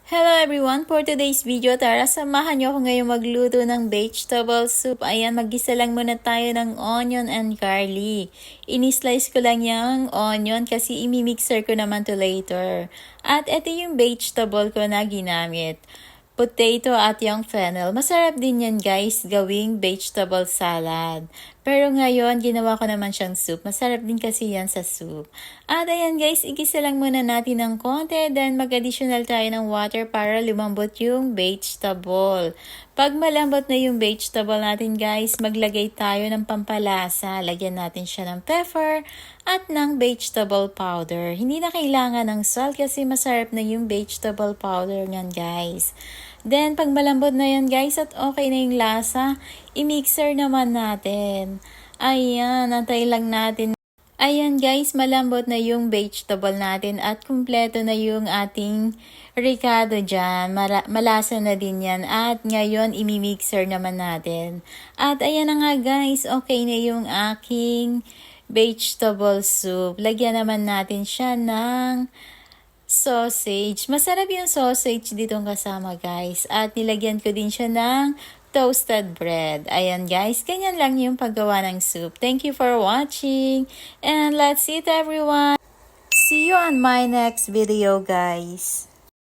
Hello everyone! For today's video, tara samahan niyo ako ngayon magluto ng vegetable soup. Ayan, maggisa lang muna tayo ng onion and garlic. Ini-slice ko lang yung onion kasi imi-mixer ko naman to later. At ito yung vegetable ko na ginamit. Potato at yung fennel. Masarap din yan guys, gawing vegetable salad. Pero ngayon, ginawa ko naman siyang soup. Masarap din kasi yan sa soup. At ayan guys, igisa lang muna natin ng konti. Then mag-additional tayo ng water para lumambot yung vegetable. Pag malambot na yung vegetable natin guys, maglagay tayo ng pampalasa. Lagyan natin siya ng pepper at ng vegetable powder. Hindi na kailangan ng salt kasi masarap na yung vegetable powder nyan guys. Then, pag malambot na yan guys at okay na yung lasa, i-mixer naman natin. Ayan, antay lang natin. Ayan guys, malambot na yung vegetable natin at kumpleto na yung ating ricado dyan. Malasa na din yan. At ngayon, imi-mixer naman natin. At ayan na nga guys, okay na yung aking vegetable soup. Lagyan naman natin siya ng sausage. Masarap yung sausage ditong kasama guys. At nilagyan ko din siya ng toasted bread. Ayan guys, ganyan lang yung paggawa ng soup. Thank you for watching. And let's eat everyone. See you on my next video guys.